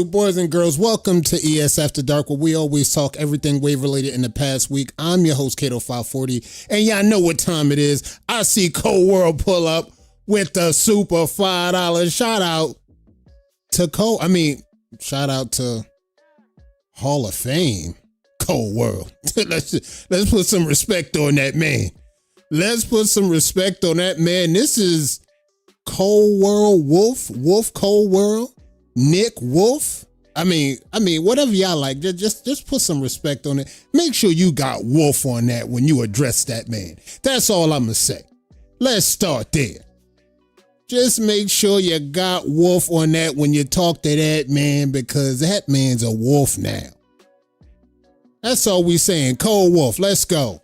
Boys and girls, welcome to ES After Dark, where we always talk everything wave related in the past week. I'm your host, Kato540, and y'all know what time it is. I see Cold World pull up with the super $5. Shout out to shout out to Hall of Fame, Cold World. let's put some respect on that man. Let's put some respect on that man. This is Cold World Wolf Cold World. Nick Wolf. I mean, whatever y'all like, just put some respect on it. Make sure you got Wolf on that when you address that man. That's all I'm gonna say. Let's start there. Just make sure you got Wolf on that when you talk to that man, because that man's a wolf now. That's all we saying. Cold Wolf, let's go.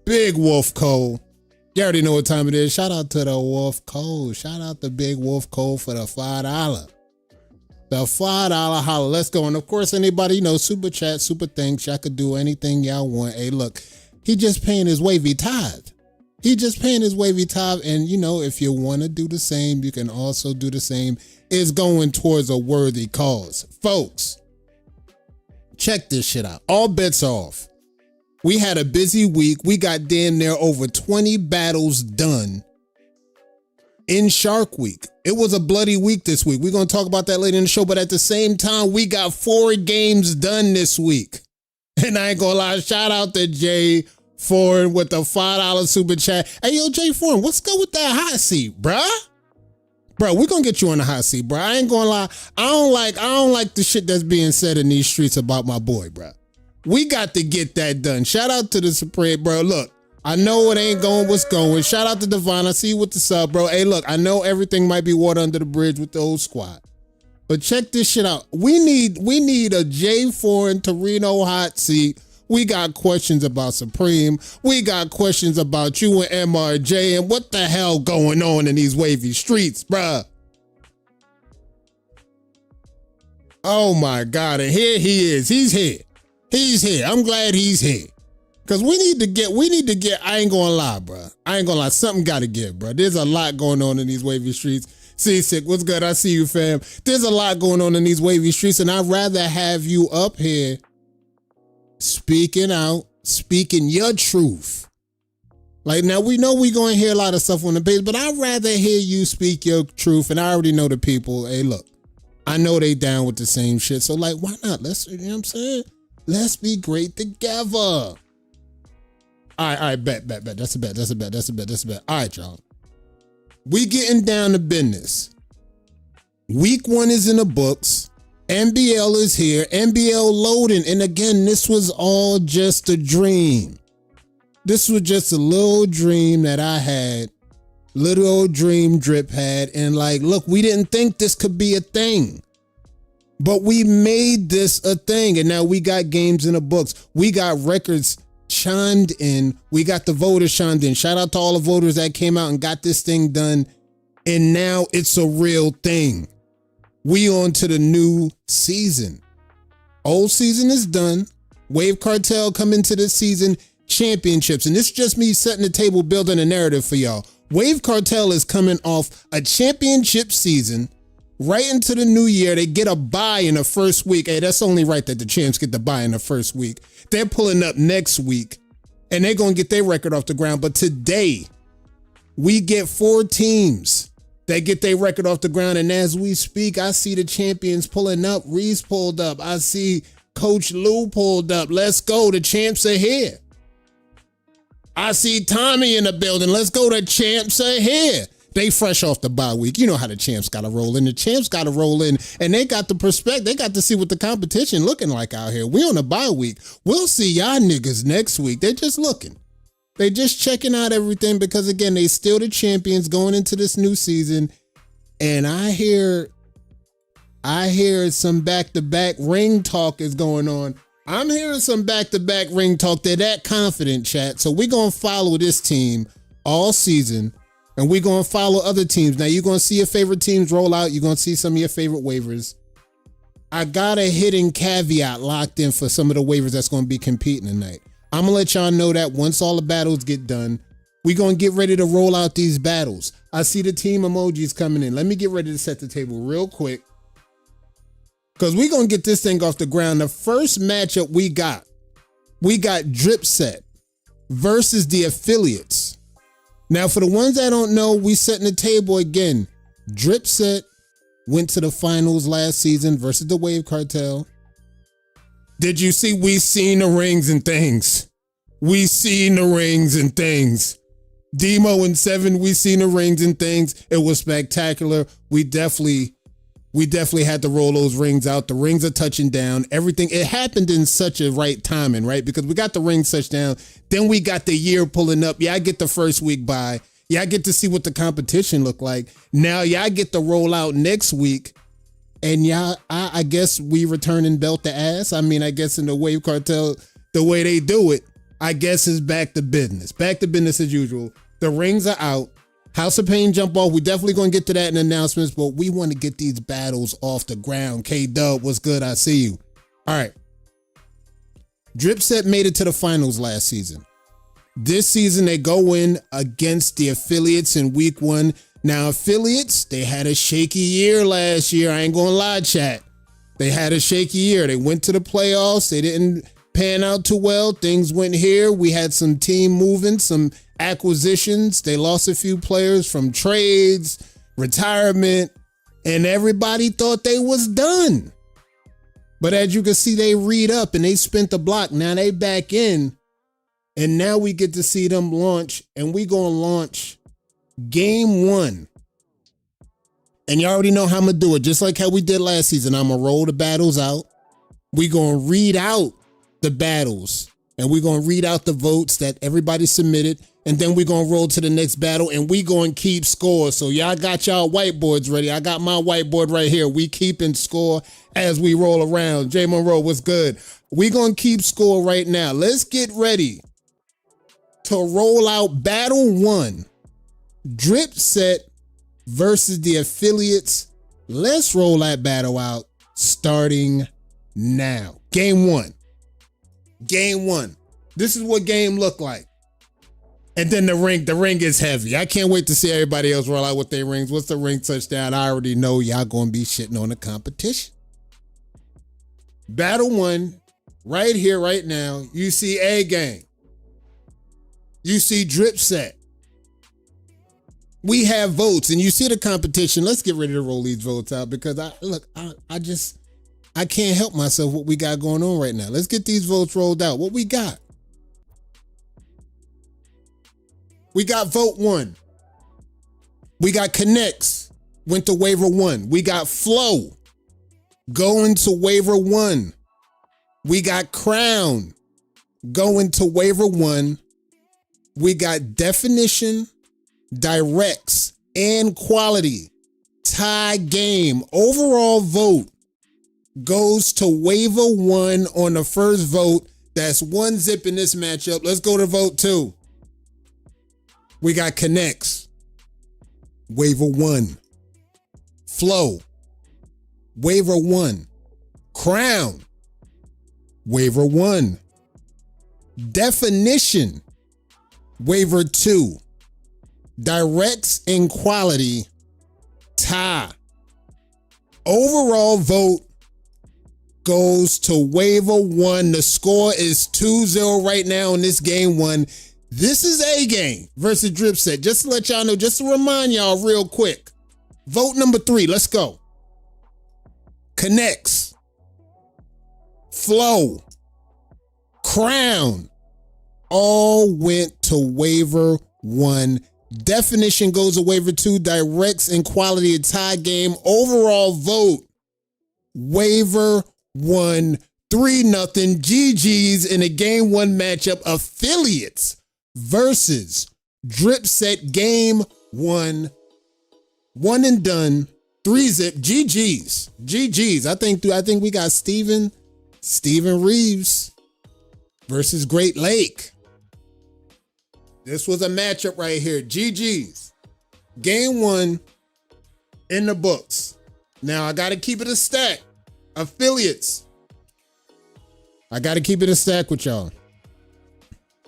Big Wolf Cole. You already know what time it is. Shout out to the Wolf Cole. Shout out to Big Wolf Cole for the $5. The $5 holla. Let's go. And of course, anybody, super chat, super thanks. Y'all could do anything y'all want. Hey, look, he just paying his wavy tithe. He just paying his wavy tithe. And, if you want to do the same, you can also do the same. It's going towards a worthy cause. Folks, check this shit out. All bets are off. We had a busy week. We got damn near over 20 battles done in Shark Week. It was a bloody week this week. We're going to talk about that later in the show, but at the same time, we got 4 games done this week. And I ain't going to lie, shout out to Jay Foreign with the $5 super chat. Hey, yo, Jay Foreign, what's good with that hot seat, bruh? Bro, we're going to get you on the hot seat, bro. I ain't going to lie. I don't like the shit that's being said in these streets about my boy, bro. We got to get that done. Shout out to the spread, bro. Look, I know it ain't going what's going. Shout out to Devon. I see you with the sub, bro. Hey, look, I know everything might be water under the bridge with the old squad, but check this shit out. We need a J4 and Torino hot seat. We got questions about Supreme. We got questions about you and MRJ and what the hell going on in these wavy streets, bruh. Oh my God, and here he is. He's here. He's here. I'm glad he's here. Cause we need to get, I ain't gonna lie, bro. I ain't gonna lie, something gotta give, bro. There's a lot going on in these wavy streets. Seasick, what's good? I see you, fam. There's a lot going on in these wavy streets, and I'd rather have you up here speaking out, speaking your truth. Like, now we know we gonna hear a lot of stuff on the page, but I'd rather hear you speak your truth, and I already know the people, hey, look, I know they down with the same shit, so like, why not? Let's, you know what I'm saying? Let's be great together. All right, bet. That's a bet. All right, y'all. We getting down to business. Week 1 is in the books. NBL is here. NBL loading. And again, this was all just a dream. This was just a little dream that I had. Little old dream Drip had. And like, look, we didn't think this could be a thing. But we made this a thing, and now we got games in the books. We got records chimed in. We got the voters chimed in. Shout out to all the voters that came out and got this thing done. And now it's a real thing. We on to the new season. Old season is done. Wave Cartel come into this season, championships. And this is just me setting the table, building a narrative for y'all. Wave Cartel is coming off a championship season. Right into the new year, they get a bye in the first week. Hey, that's only right that the champs get the bye in the first week. They're pulling up next week, and they're going to get their record off the ground. But today, we get 4 teams that get their record off the ground. And as we speak, I see the champions pulling up. Reese pulled up. I see Coach Lou pulled up. Let's go. The champs are here. I see Tommy in the building. Let's go. The champs are here. They fresh off the bye week. You know how the champs got to roll in. The champs got to roll in, and they got the perspective. They got to see what the competition looking like out here. We on the bye week. We'll see y'all niggas next week. They're just looking. They just checking out everything because, again, they still the champions going into this new season. And I hear some back-to-back ring talk is going on. I'm hearing some back-to-back ring talk. They're that confident, chat. So we're going to follow this team all season. And we're going to follow other teams. Now, you're going to see your favorite teams roll out. You're going to see some of your favorite waivers. I got a hidden caveat locked in for some of the waivers that's going to be competing tonight. I'm going to let y'all know that once all the battles get done, we're going to get ready to roll out these battles. I see the team emojis coming in. Let me get ready to set the table real quick. Because we're going to get this thing off the ground. The first matchup we got Drip Set versus the Affiliates. Now, for the ones that don't know, we setting the table again. Drip Set went to the finals last season versus the Wave Cartel. Did you see? We seen the rings and things. We seen the rings and things. Demo and 7, we seen the rings and things. It was spectacular. We definitely had to roll those rings out. The rings are touching down. Everything, it happened in such a right timing, right? Because we got the rings touched down. Then we got the year pulling up. Yeah, I get the first week by. Yeah, I get to see what the competition look like. Now, yeah, I get to roll out next week. And yeah, I guess we returning belt to ass. I mean, I guess in the Wave Cartel, the way they do it, I guess is back to business. Back to business as usual. The rings are out. House of Pain jump off. We definitely going to get to that in announcements, but we want to get these battles off the ground. K-Dub, what's good? I see you. All right. Dripset made it to the finals last season. This season, they go in against the Affiliates in week 1. Now, Affiliates, they had a shaky year last year. I ain't going to lie, chat. They had a shaky year. They went to the playoffs. They didn't pan out too well. Things went here. We had some team moving, some acquisitions. They lost a few players from trades, retirement, and everybody thought they was done. But as you can see, they read up and they spent the block. Now they back in, and now we get to see them launch, and we gonna launch game 1. And you already know how I'm gonna do it. Just like how we did last season, I'm gonna roll the battles out. We gonna read out the battles, and we're gonna read out the votes that everybody submitted. And then we're going to roll to the next battle, and we going to keep score. So y'all got y'all whiteboards ready. I got my whiteboard right here. We keeping score as we roll around. Jay Monroe, what's good? We going to keep score right now. Let's get ready to roll out battle 1. Drip Set versus the Affiliates. Let's roll that battle out starting now. Game 1. Game 1. This is what game look like. And then the ring is heavy. I can't wait to see everybody else roll out with their rings. What's the ring touchdown? I already know y'all gonna be shitting on the competition. Battle 1, right here, right now. You see A-Gang. You see Drip Set. We have votes, and you see the competition. Let's get ready to roll these votes out because I can't help myself what we got going on right now. Let's get these votes rolled out. What we got? We got vote 1. We got Connects, went to waiver 1. We got Flow, going to waiver 1. We got Crown, going to waiver 1. We got Definition, Directs, and Quality. Tie game. Overall vote goes to waiver 1 on the first vote. That's 1 zip in this matchup. Let's go to vote 2. We got Connects, waiver 1. Flow, waiver 1. Crown, waiver 1. Definition, waiver 2. Directs and Quality, tie. Overall vote goes to waiver 1. The score is 2-0 right now in this game 1. This is A-Gang versus Drip Set. Just to let y'all know, just to remind y'all real quick. Vote number 3, let's go. Connects, Flow, Crown, all went to waiver 1. Definition goes to waiver 2. Directs and Quality, a tie game. Overall vote, waiver 1. 3-0. GG's in a game 1 matchup. Affiliates versus Drip Set game 1. 1 and done. 3 zip. GG's. GG's. I think we got Steven Reeves versus Great Lake. This was a matchup right here. GG's. Game 1 in the books. Now I got to keep it a stack. Affiliates. I got to keep it a stack with y'all.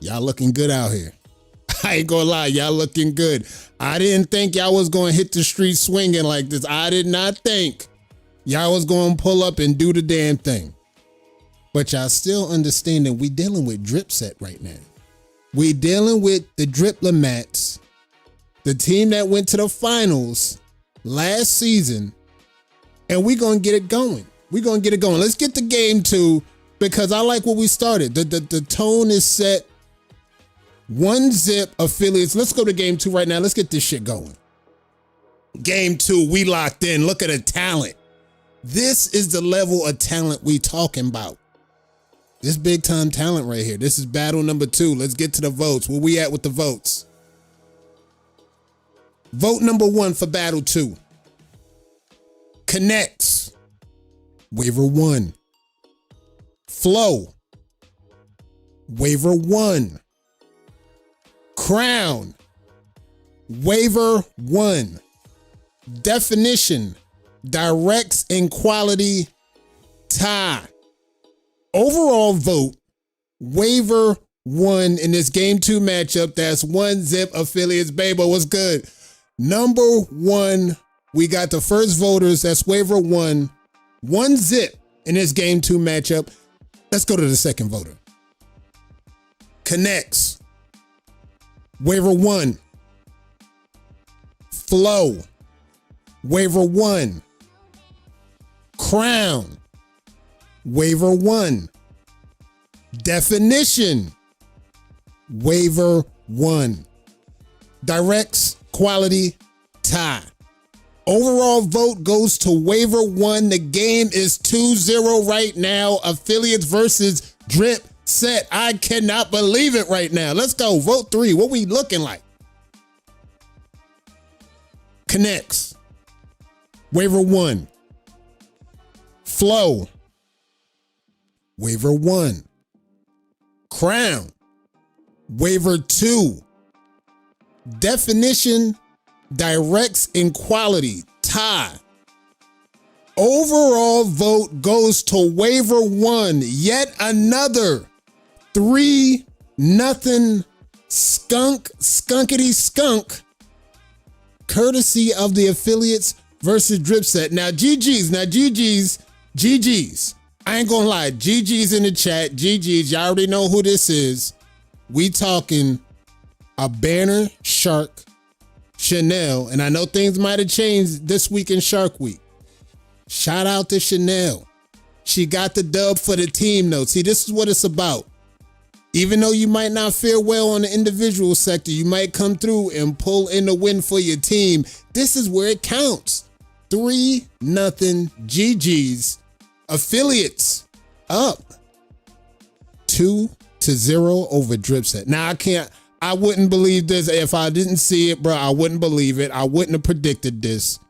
Y'all looking good out here. I ain't gonna lie, y'all looking good. I didn't think y'all was gonna hit the street swinging like this. I did not think Y'all was going to pull up and do the damn thing. But y'all still understand that we dealing with drip set right now. We dealing with the Driplemats, the team that went to the finals last season, and we going to get it going. We're going to get it going. Let's get to game 2 because I like what we started. The tone is set. 1-zip affiliates. Let's go to game 2 right now. Let's get this shit going. Game 2, we locked in. Look at the talent. This is the level of talent we talking about. This big time talent right here. This is battle number 2. Let's get to the votes. Where we at with the votes? Vote number 1 for battle 2. Connects. Waiver 1. Flow. Waiver 1. Crown. Waiver 1. Definition. Directs and quality. Tie. Overall vote. Waiver 1 in this game 2 matchup. That's 1-zip affiliates. Babo, what's good? Number 1. We got the first voters. That's waiver 1. 1-zip in this game 2 matchup. Let's go to the second voter. Connects. Waiver 1. Flow. Waiver 1. Crown. Waiver 1. Definition. Waiver 1. Directs, quality, tie. Overall vote goes to waiver 1. The game is 2-0 right now. Affiliates versus Drip Set. I cannot believe it right now. Let's go. Vote 3. What we looking like? Connects. Waiver 1. Flow. Waiver 1. Crown. Waiver 2. Definition. Directs in quality. Tie. Overall vote goes to waiver 1. Yet another 3-0 skunkity skunk. Courtesy of the affiliates versus Drip Set. Now GG's. GG's. I ain't gonna lie. GG's in the chat. GG's. Y'all already know who this is. We talking a Banner Shark Chanel. And I know things might have changed this week in Shark Week. Shout out to Chanel. She got the dub for the team though. See, this is what it's about. Even though you might not fare well on the individual sector, you might come through and pull in the win for your team. This is where it counts. 3-0 GG's. Affiliates up 2-0 over Drip Set. Now I wouldn't believe this. If I didn't see it, bro, I wouldn't believe it. I wouldn't have predicted this.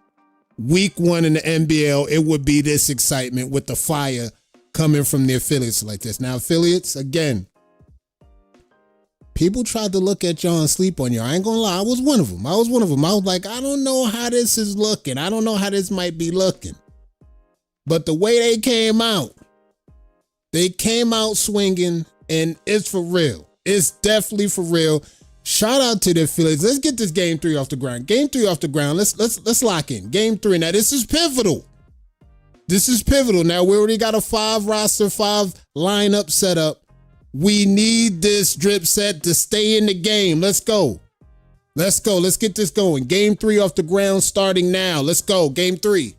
Week 1 in the NBL, it would be this excitement with the fire coming from the affiliates like this. Now, affiliates, again, people tried to look at y'all and sleep on you. I ain't gonna lie, I was one of them. I was like, I don't know how this is looking. I don't know how this might be looking. But the way they came out swinging, and it's for real. It's definitely for real. Shout out to the affiliates. Let's get this game 3 off the ground. Game 3 off the ground. Let's lock in. Game 3. Now this is pivotal. Now we already got a 5 roster, 5 lineup set up. We need this Drip Set to stay in the game. Let's go. Let's get this going. Game 3 off the ground starting now. Let's go. Game 3.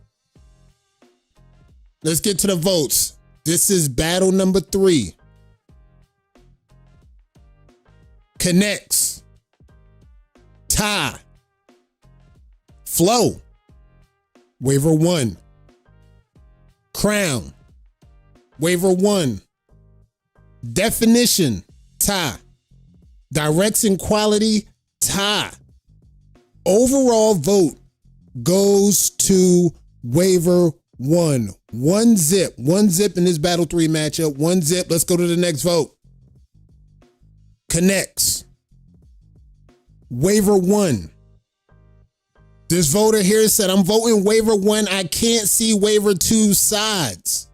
Let's get to the votes. This is battle number 3. Connects. Tie. Flow. Waiver 1. Crown. Waiver 1. Definition. Tie. Directs and quality. Tie. Overall vote goes to waiver 1. 1-zip. 1-zip in this battle 3 matchup. 1-zip. Let's go to the next vote. Connects. Waiver 1. This voter here said, I'm voting waiver 1. I can't see waiver 2 sides.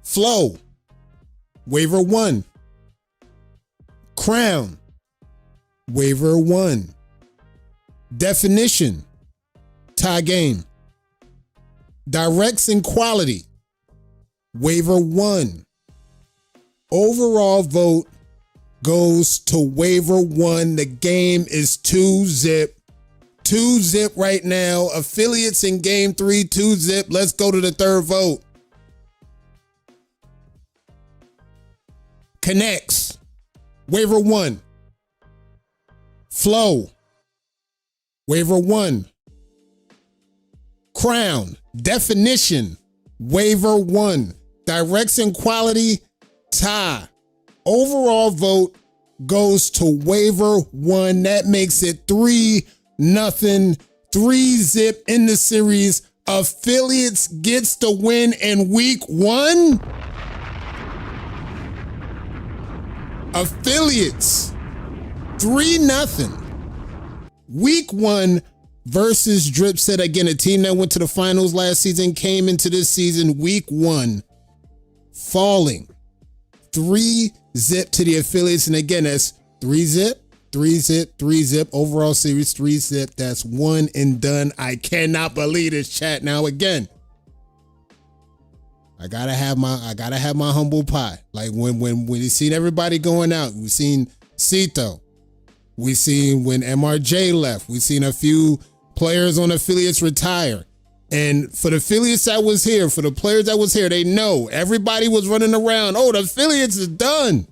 Flow. Waiver 1. Crown. Waiver 1. Definition. Tie game. Directs and quality, waiver 1. Overall vote goes to waiver 1. The game is 2-zip. 2-zip right now. Affiliates in game 3, 2-zip. Let's go to the third vote. Connects, waiver 1. Flow, waiver 1. Crown, definition, waiver 1. Directs and quality, tie. Overall vote goes to waiver 1. That makes it 3-0. 3-zip in the series. Affiliates gets the win in week 1. Affiliates 3-0. Week 1 versus Dripset. Again, a team that went to the finals last season, came into this season week 1 falling 3-zip to the Affiliates. And again, that's 3-zip, 3-zip, 3-zip. Overall series 3-zip. That's one and done. I cannot believe this, chat. Now again, I gotta have my humble pie. Like when you seen everybody going out, we seen Cito, we seen when MRJ left, we seen a few players on Affiliates retire. And for the Affiliates that was here, for the players that was here, they know everybody was running around. Oh, the Affiliates is done.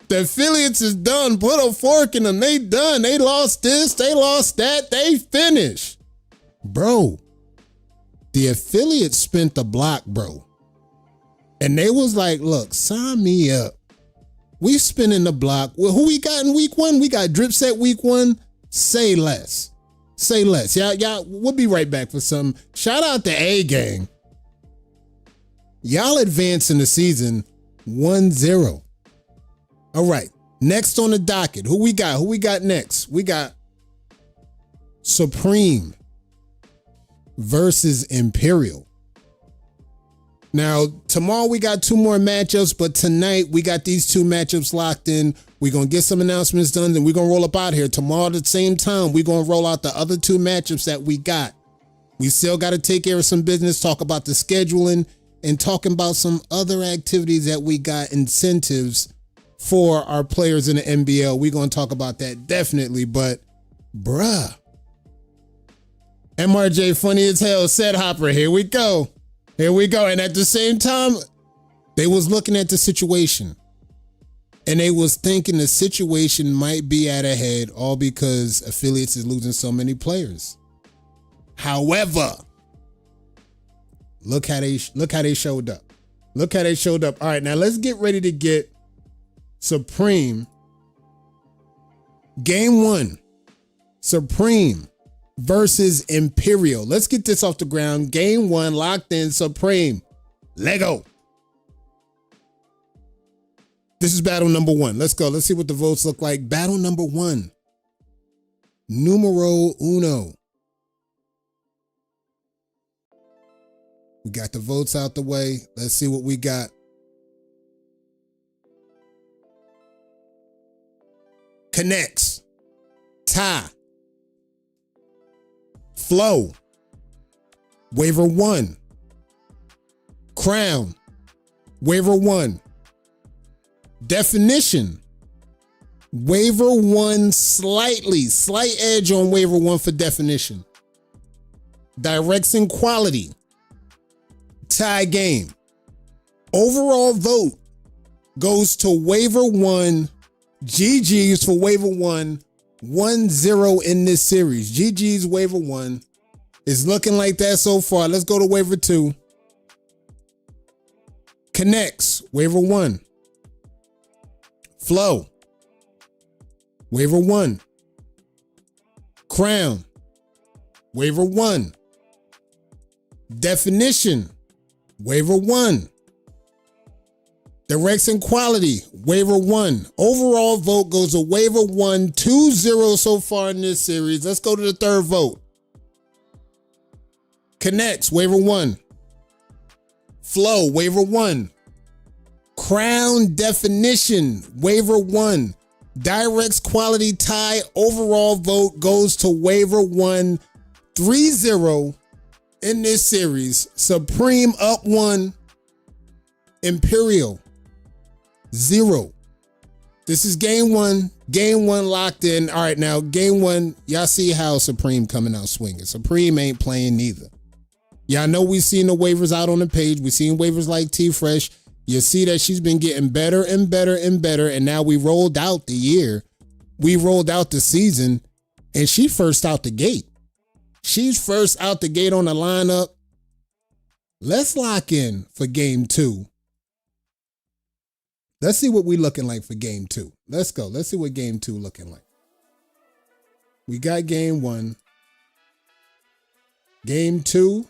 The Affiliates is done. Put a fork in them. They done. They lost this. They lost that. They finished. Bro, the Affiliates spent the block, bro. And they was like, look, sign me up. We spinning the block. Well, who we got in week 1? We got Dripset week 1. Say less. Say less. Y'all, we'll be right back for some. Shout out to A-Gang. Y'all advancing the season 1-0. All right. Next on the docket. Who we got? Who we got next? We got Supreme versus Imperial. Now, tomorrow we got 2 more matchups, but tonight we got these 2 matchups locked in. We're going to get some announcements done, and we're going to roll up out here. Tomorrow at the same time, we're going to roll out the other 2 matchups that we got. We still got to take care of some business, talk about the scheduling, and talking about some other activities that we got, incentives for our players in the NBL. We're going to talk about that definitely, but bruh. MRJ funny as hell, said Hopper, here we go. Here we go. And at the same time, they was looking at the situation and they was thinking the situation might be at a head, all because Affiliates is losing so many players. However, look how they showed up. Look how they showed up. All right, now let's get ready to get Supreme. Game 1, Supreme versus Imperial. Let's get this off the ground. Game 1, locked in, Supreme. Lego. This is battle number 1. Let's go. Let's see what the votes look like. Battle number 1. Numero uno. We got the votes out the way. Let's see what we got. Connects. Tie. Flow. Waiver 1. Crown. Waiver 1. Definition. Waiver 1 slight edge on waiver 1 for definition. Directs and quality. Tie game. Overall vote goes to waiver 1. GG's for waiver 1. 1-0 in this series. GG's waiver 1 is looking like that so far. Let's go to waiver 2. Connects. Waiver 1. Flow. Waiver 1. Crown. Waiver 1. Definition. Waiver 1. Directs and quality. Waiver 1. Overall vote goes to waiver 1. 2-0 so far in this series. Let's go to the third vote. Connects. Waiver 1. Flow. Waiver 1. Crown. Definition. Waiver 1. Directs quality tie. Overall vote goes to waiver 1. 3-0 in this series. Supreme up 1, Imperial 0. This is game 1. Game 1 locked in. All right, now game 1, y'all see how Supreme coming out swinging. Supreme ain't playing neither. Y'all know we seen the waivers out on the page. We seen waivers like T-Fresh. You see that she's been getting better and better and better. And now we rolled out the year. We rolled out the season. And she first out the gate. She's first out the gate on the lineup. Let's lock in for game 2. Let's see what we looking like for game 2. Let's go. Let's see what game 2 looking like. We got game 1. Game 2.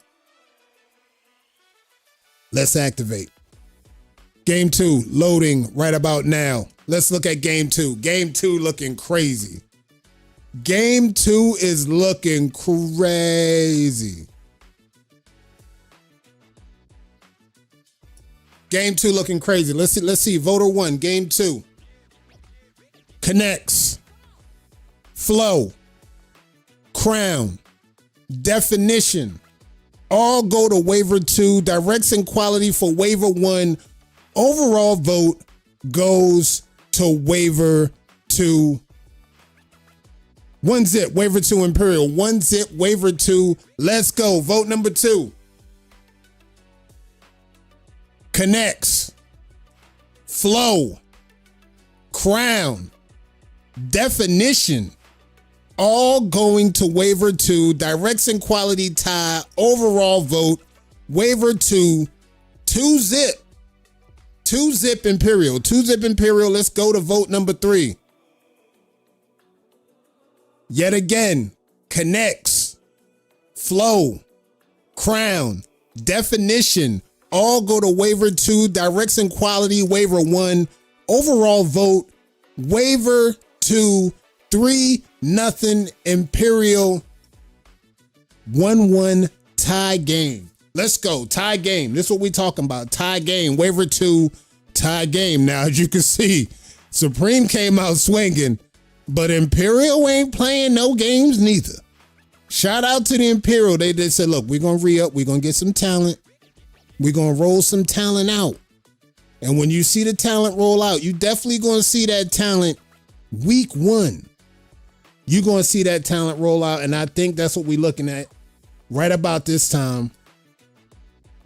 Let's activate. Game 2 loading right about now. Let's look at game 2. Game 2 looking crazy. Game 2 is looking crazy. Game 2 looking crazy. Let's see. Voter 1, game 2. Connects. Flow. Crown. Definition. All go to waiver 2. Direction quality for waiver 1. Overall vote goes to waiver 2. 1 zip, waiver 2 Imperial. 1 zip, waiver 2. Let's go. Vote number 2. Connects. Flow. Crown. Definition. All going to waiver 2. Direction quality tie. Overall vote. Waiver 2. 2 zip. 2 zip Imperial. 2 zip Imperial. Let's go to vote number 3. Yet again. Connects. Flow. Crown. Definition. All go to waiver 2, direction quality, waiver 1, overall vote, waiver 2, 3-0 Imperial, 1-1 tie game. Let's go, tie game. This is what we talking about, tie game, waiver 2, tie game. Now, as you can see, Supreme came out swinging, but Imperial ain't playing no games neither. Shout out to the Imperial. They said, look, we're going to re-up, we're going to get some talent. We're going to roll some talent out. And when you see the talent roll out, you definitely going to see that talent week 1. You're going to see that talent roll out. And I think that's what we're looking at right about this time.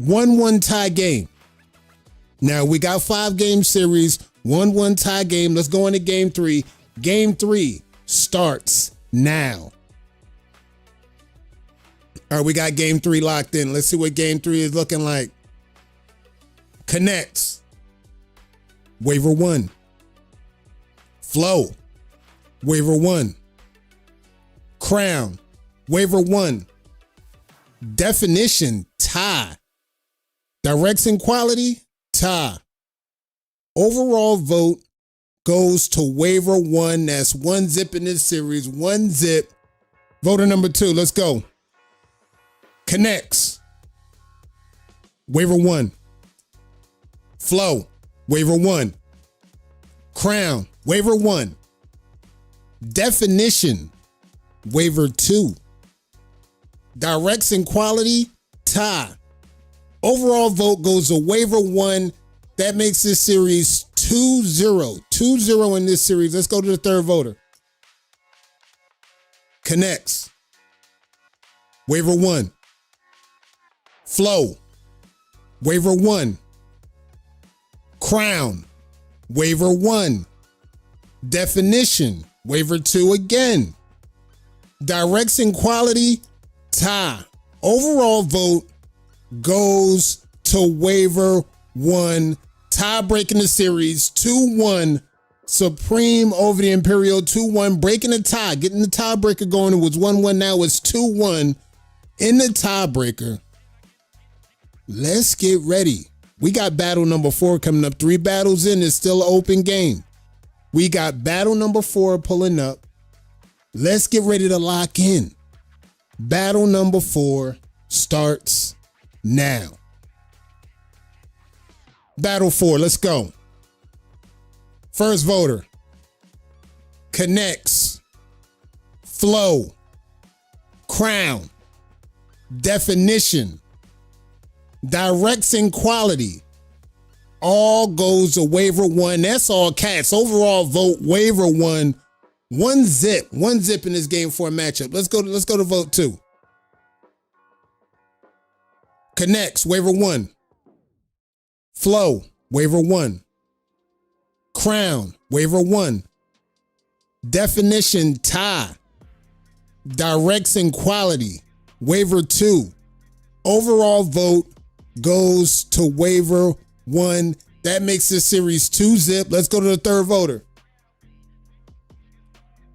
1-1 tie game. Now, we got 5-game series, 1-1 tie game. Let's go into game 3. Game 3 starts now. All right, we got game 3 locked in. Let's see what game 3 is looking like. Connects. Waiver 1. Flow. Waiver 1. Crown. Waiver 1. Definition. Tie. Direction quality. Tie. Overall vote goes to waiver 1. That's 1 zip in this series. 1 zip. Voter number 2. Let's go. Connects. Waiver 1. Flow. Waiver 1. Crown. Waiver 1. Definition. Waiver 2. Direction quality. Tie. Overall vote goes to waiver 1. That makes this series 2-0. 2-0 in this series. Let's go to the third voter. Connects. Waiver 1. Flow. Waiver 1. Crown. Waiver 1. Definition. Waiver 2 again. Direction quality. Tie. Overall vote goes to waiver 1. Tie breaking the series. 2-1. Supreme over the Imperial. 2-1. Breaking the tie. Getting the tiebreaker going. It was 1-1. Now it's 2-1 in the tiebreaker. Let's get ready. We got battle number 4 coming up. 3 battles in. It's still an open game. We got battle number 4 pulling up. Let's get ready to lock in. Battle number 4 starts now. Battle 4, let's go. First voter. Connects. Flow. Crown. definition, direction, quality, all goes to waiver one. That's all cats. Overall vote, waiver one. One zip in this game for a matchup. Let's go to vote two. Connects, waiver one. Flow, waiver one. Crown, waiver one. Definition, tie. Directs and quality, waiver two. Overall vote goes to waiver one. That makes this series 2-zip. Let's go to the third voter.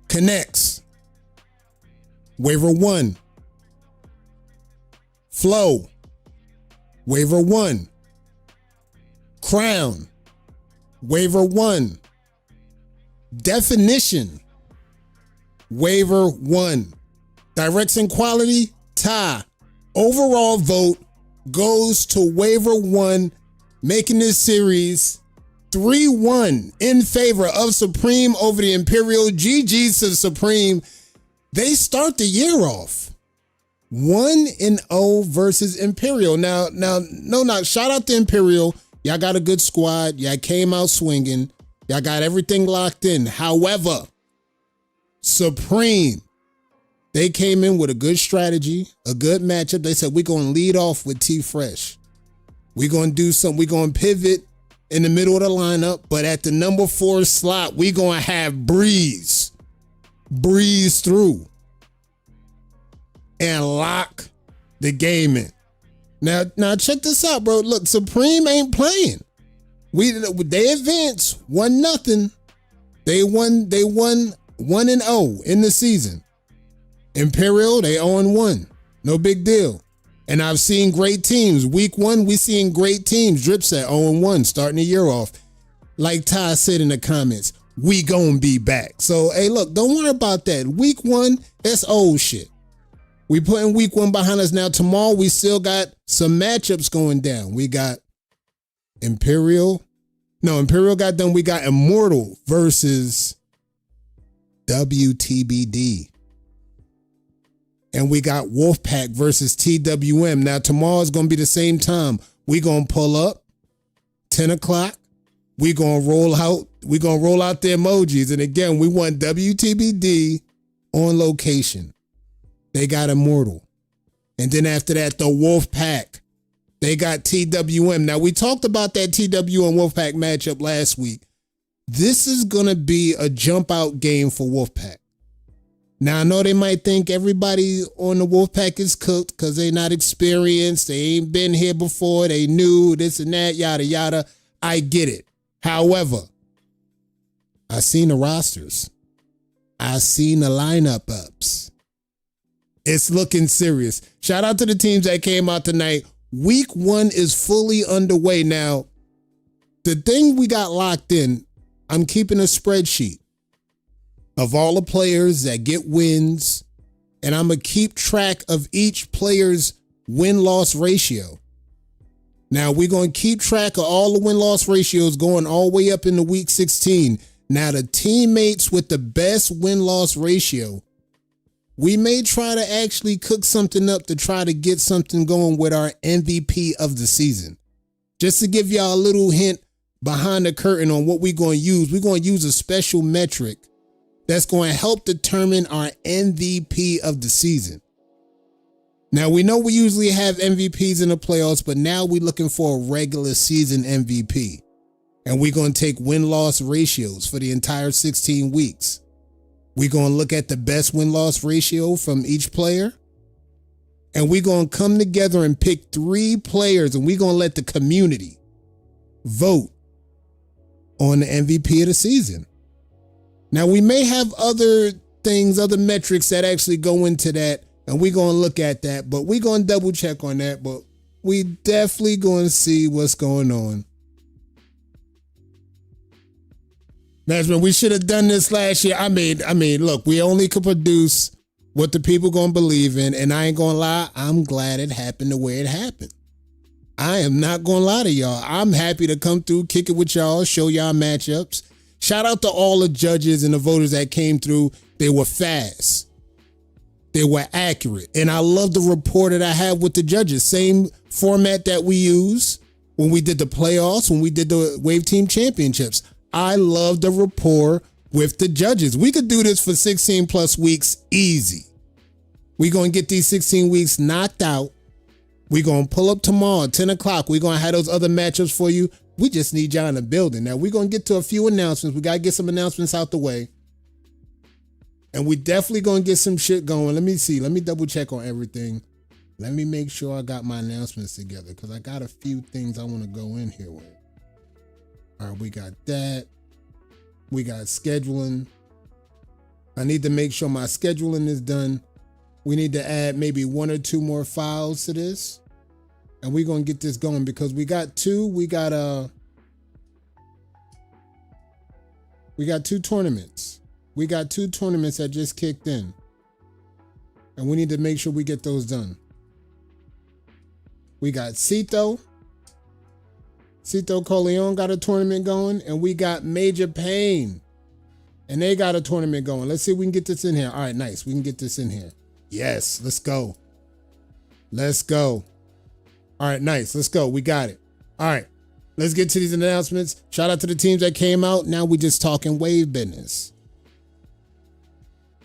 Connects, waiver one. Flow, waiver one. Crown, waiver one. Definition, waiver one. Direction, quality, tie. Overall vote goes to waiver one, making this series 3-1 in favor of Supreme over the Imperial. GG's to Supreme. They start the year off 1-0 versus Imperial. Now, shout out to Imperial. Y'all got a good squad. Y'all came out swinging. Y'all got everything locked in. However, Supreme, they came in with a good strategy, a good matchup. They said, we're going to lead off with T-Fresh. We're going to do something. We're going to pivot in the middle of the lineup, but at the number 4 slot, we're going to have Breeze through and lock the game in. Now check this out, bro. Look, Supreme ain't playing. They advanced 1-0. They won 1-0 in the season. Imperial, they 0-1. No big deal. And I've seen great teams. Week 1, we seen great teams. Drip set 0-1, starting the year off. Like Ty said in the comments, we gonna be back. So, hey, look, don't worry about that. Week 1, that's old shit. We putting week 1 behind us now. Tomorrow, we still got some matchups going down. We got Imperial. No, Imperial got done. We got Immortal versus WTBD. And we got Wolfpack versus TWM. Now, tomorrow's going to be the same time. We're going to pull up 10 o'clock. We're going to roll out. We're going to roll out the emojis. And again, we want WTBD on location. They got Immortal. And then after that, the Wolfpack. They got TWM. Now, we talked about that TWM Wolfpack matchup last week. This is going to be a jump out game for Wolfpack. Now, I know they might think everybody on the Wolfpack is cooked because they're not experienced. They ain't been here before. They knew this and that, yada, yada. I get it. However, I seen the rosters. I seen the lineup ups. It's looking serious. Shout out to the teams that came out tonight. Week 1 is fully underway. Now, the thing we got locked in, I'm keeping a spreadsheet of all the players that get wins, and I'm going to keep track of each player's win-loss ratio. Now, we're going to keep track of all the win-loss ratios going all the way up into week 16. Now, the teammates with the best win-loss ratio, we may try to actually cook something up to try to get something going with our MVP of the season. Just to give y'all a little hint behind the curtain on what we're going to use, we're going to use a special metric that's going to help determine our MVP of the season. Now, we know we usually have MVPs in the playoffs, but now we're looking for a regular season MVP. And we're going to take win-loss ratios for the entire 16 weeks. We're going to look at the best win-loss ratio from each player. And we're going to come together and pick 3 players, and we're going to let the community vote on the MVP of the season. Now, we may have other things, other metrics that actually go into that, and we're going to look at that, but we're going to double check on that, but we definitely going to see what's going on. Management, we should have done this last year. I mean, look, we only could produce what the people going to believe in, and I ain't going to lie, I'm glad it happened the way it happened. I am not going to lie to y'all. I'm happy to come through, kick it with y'all, show y'all matchups. Shout out to all the judges and the voters that came through. They were fast. They were accurate. And I love the rapport that I have with the judges. Same format that we use when we did the playoffs, when we did the Wave Team Championships. I love the rapport with the judges. We could do this for 16 plus weeks easy. We're going to get these 16 weeks knocked out. We're going to pull up tomorrow at 10 o'clock. We're going to have those other matchups for you. We just need y'all in the building. Now, we're going to get to a few announcements. We got to get some announcements out the way. And we definitely going to get some shit going. Let me see. Let me double check on everything. Let me make sure I got my announcements together because I got a few things I want to go in here with. All right, we got that. We got scheduling. I need to make sure my scheduling is done. We need to add maybe 1 or 2 more files to this. And we're going to get this going because we got 2. We got 2 tournaments. We got 2 tournaments that just kicked in. And we need to make sure we get those done. We got Cito Corleone got a tournament going, and we got Major Pain. And they got a tournament going. Let's see if we can get this in here. All right, nice. We can get this in here. Yes, let's go. Let's go. All right, nice. Let's go. We got it. All right, let's get to these announcements. Shout out to the teams that came out. Now we just talking wave business.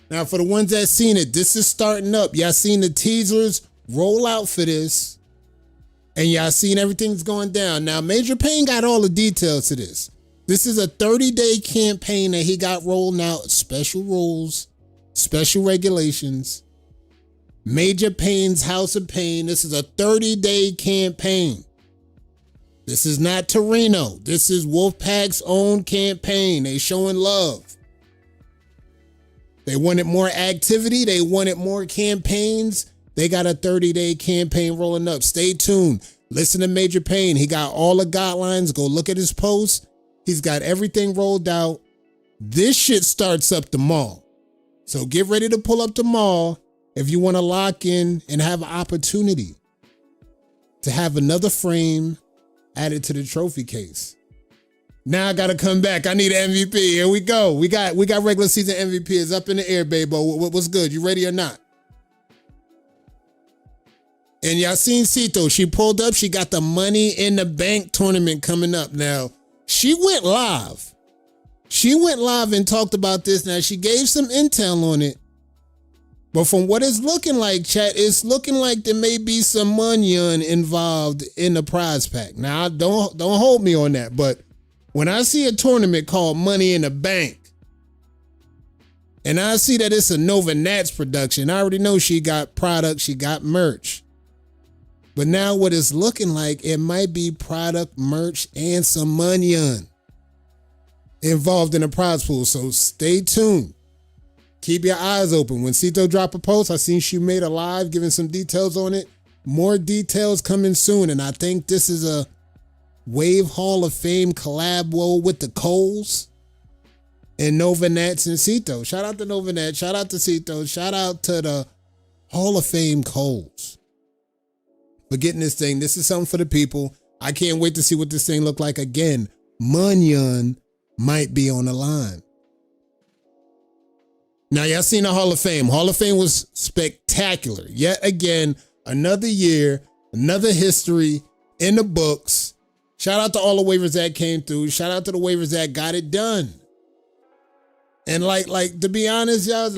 Now, for the ones that seen it, this is starting up. Y'all seen the teasers roll out for this. And y'all seen everything's going down. Now, Major Pain got all the details to this. This is a 30-day campaign that he got rolling out. Special rules, special regulations. Major Pain's House of Pain. This is a 30-day campaign. This is not Torino. This is Wolfpack's own campaign. They showing love. They wanted more activity. They wanted more campaigns. They got a 30-day campaign rolling up. Stay tuned. Listen to Major Pain. He got all the guidelines. Go look at his post. He's got everything rolled out. This shit starts up tomorrow. So get ready to pull up tomorrow if you want to lock in and have an opportunity to have another frame added to the trophy case. Now I got to come back. I need an MVP. Here we go. We got regular season MVP. It's up in the air, baby. What's good? You ready or not? And y'all seen Cito. She pulled up. She got the Money in the Bank tournament coming up. Now, she went live. She went live and talked about this. Now, she gave some intel on it. But from what it's looking like, chat, it's looking like there may be some money involved in the prize pack. Now, don't hold me on that. But when I see a tournament called Money in the Bank, and I see that it's a Nova Nats production, I already know she got product, she got merch. But now what it's looking like, it might be product, merch, and some money involved in the prize pool. So stay tuned. Keep your eyes open. When Cito drop a post, I seen she made a live giving some details on it. More details coming soon. And I think this is a Wave Hall of Fame collab with the Coles and Nova Nats and Cito. Shout out to Nova Nats. Shout out to Cito. Shout out to the Hall of Fame Coles. For getting this thing. This is something for the people. I can't wait to see what this thing look like again. Munyon might be on the line. Now, y'all seen the Hall of Fame. Hall of Fame was spectacular. Yet again, another year, another history in the books. Shout out to all the waivers that came through. Shout out to the waivers that got it done. And like to be honest, y'all,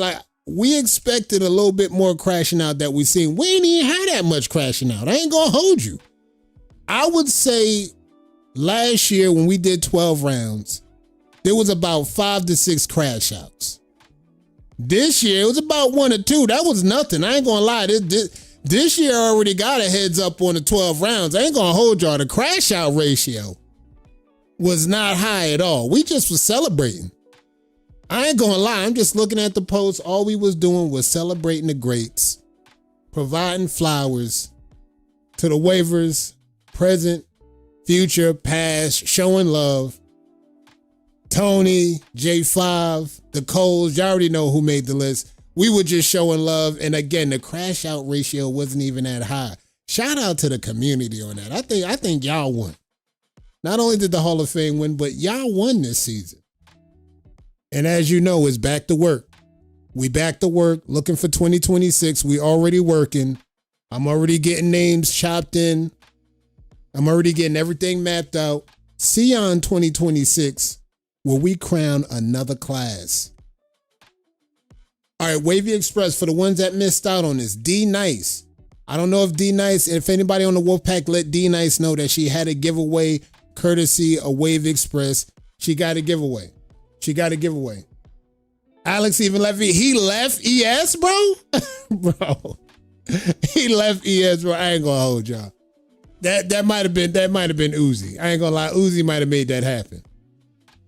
we expected a little bit more crashing out that we seen. We ain't even had that much crashing out. I ain't gonna hold you. I would say last year when we did 12 rounds, there was about 5 to 6 crash outs. This year, it was about 1 or 2. That was nothing. I ain't gonna lie. This year I already got a heads up on the 12 rounds. I ain't gonna hold y'all. The crash out ratio was not high at all. We just was celebrating. I ain't gonna lie, I'm just looking at the post. All we was doing was celebrating the greats, providing flowers to the waivers, present, future, past, showing love. Tony, J5, the Coles, y'all already know who made the list. We were just showing love. And again, the crash out ratio wasn't even that high. Shout out to the community on that. I think y'all won. Not only did the Hall of Fame win, but y'all won this season. And as you know, it's back to work. We back to work, looking for 2026. We already working. I'm already getting names chopped in. I'm already getting everything mapped out. See you on 2026, where we crown another class. All right, Wavy Express, for the ones that missed out on this, D Nice. I don't know if D Nice, if anybody on the Wolfpack let D Nice know that she had a giveaway courtesy of Wavy Express. She got a giveaway. She got a giveaway. Alex even left me. He left ES, bro? Bro. He left ES, bro. I ain't gonna hold y'all. That might have been Uzi. I ain't gonna lie. Uzi might have made that happen.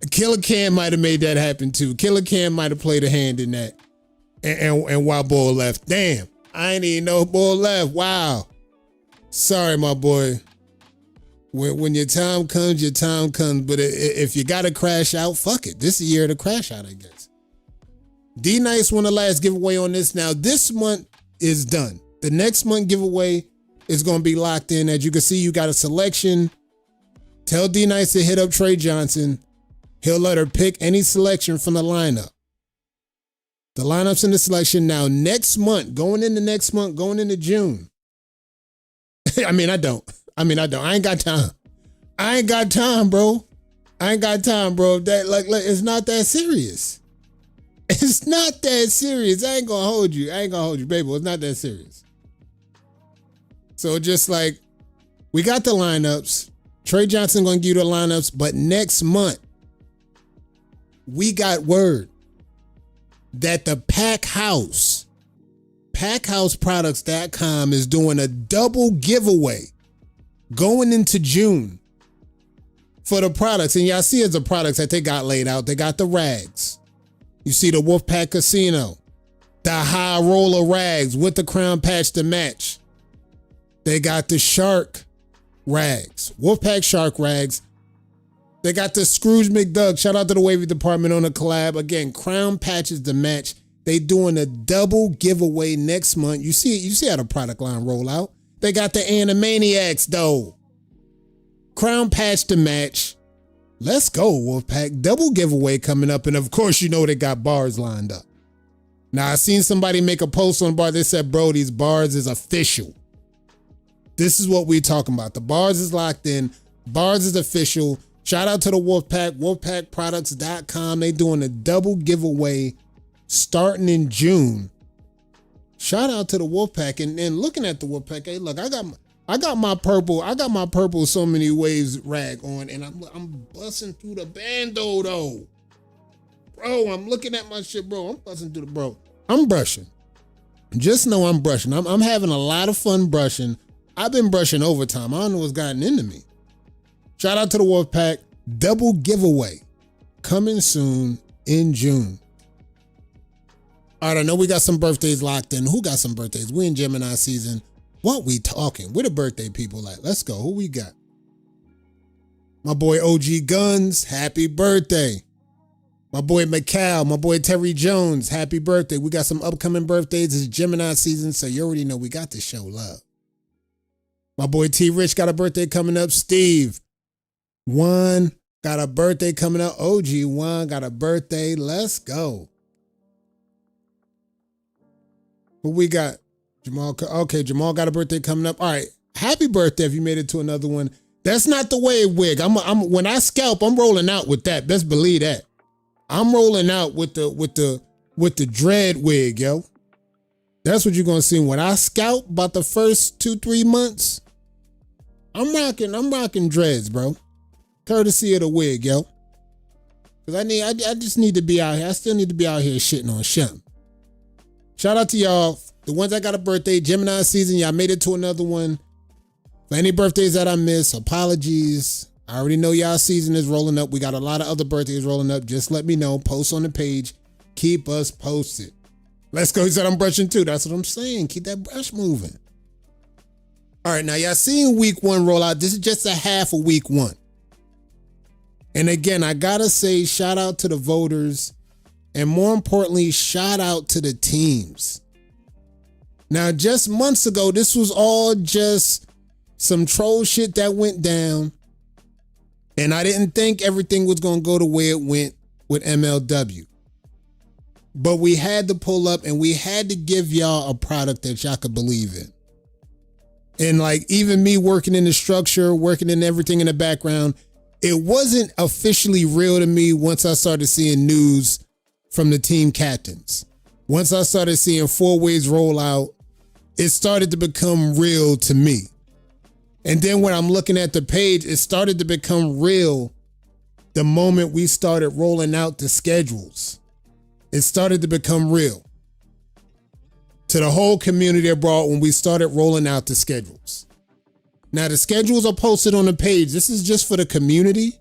Killer Cam might have made that happen too. Killer Cam might have played a hand in that. And why Bull left. Damn. I ain't even know Bull left. Wow. Sorry, my boy. When your time comes, your time comes. But if you got to crash out, fuck it. This is the year to crash out, I guess. D Nice won the last giveaway on this. Now, this month is done. The next month giveaway is going to be locked in. As you can see, you got a selection. Tell D Nice to hit up Trey Johnson. He'll let her pick any selection from the lineup. The lineup's in the selection. Now, next month, going into June. I mean, I don't. I ain't got time. I ain't got time, bro. That like it's not that serious. It's not that serious. I ain't gonna hold you, baby. It's not that serious. So just like, we got the lineups. Trey Johnson gonna give you the lineups, but next month, we got word that the PackHouseProducts.com is doing a double giveaway going into June for the products. And y'all see it's the products that they got laid out. They got the rags. You see the Wolfpack Casino, the high roller rags with the crown patch to match. They got the shark rags, Wolfpack shark rags. They got the Scrooge McDuck. Shout out to the Wavy department on the collab. Again, crown patches to match. They doing a double giveaway next month. You see how the product line roll out. They got the Animaniacs though. Crown patch to match. Let's go, Wolfpack. Double giveaway coming up. And of course, you know they got bars lined up. Now, I seen somebody make a post on bar. They said, bro, these bars is official. This is what we talking about. The bars is locked in. Bars is official. Shout out to the Wolfpack, wolfpackproducts.com. They doing a double giveaway starting in June. Shout out to the Wolfpack. And looking at the Wolfpack, hey, look, I got my purple so many waves rag on, and I'm busting through the bando though. Bro, I'm looking at my shit, bro. I'm busting through I'm brushing. Just know I'm brushing. I'm having a lot of fun brushing. I've been brushing overtime. I don't know what's gotten into me. Shout out to the Wolfpack. Double giveaway coming soon in June. All right, I know we got some birthdays locked in. Who got some birthdays? We in Gemini season. What we talking? Where the birthday people at? Let's go. Who we got? My boy OG Guns, happy birthday. My boy McCall, my boy Terry Jones, happy birthday. We got some upcoming birthdays. It's Gemini season, so you already know we got to show love. My boy T Rich got a birthday coming up. Steve Juan got a birthday coming up. OG Juan got a birthday. Let's go. Who we got? Jamal. Okay, Jamal got a birthday coming up. All right, happy birthday if you made it to another one. That's not the way wig. When I scalp, I'm rolling out with that. Best believe that. I'm rolling out with the dread wig, yo. That's what you're gonna see when I scalp. About the first 2-3 months, I'm rocking dreads, bro. Courtesy of the wig, yo. Cause I just need to be out here. I still need to be out here shitting on Shem. Shout out to y'all. The ones that got a birthday, Gemini season, y'all made it to another one. For any birthdays that I missed, apologies. I already know y'all season is rolling up. We got a lot of other birthdays rolling up. Just let me know. Post on the page. Keep us posted. Let's go. He said I'm brushing too. That's what I'm saying. Keep that brush moving. All right, now y'all seeing week one roll out. This is just a half of week one. And again, I gotta say shout out to the voters. And more importantly, shout out to the teams. Now, just months ago, this was all just some troll shit that went down. And I didn't think everything was going to go the way it went with MLW. But we had to pull up and we had to give y'all a product that y'all could believe in. And like even me working in the structure, working in everything in the background, it wasn't officially real to me once I started seeing news from the team captains. Once I started seeing 4-ways roll out, it started to become real to me. And then when I'm looking at the page, it started to become real the moment we started rolling out the schedules. It started to become real to the whole community abroad when we started rolling out the schedules. Now the schedules are posted on the page. This is just for the community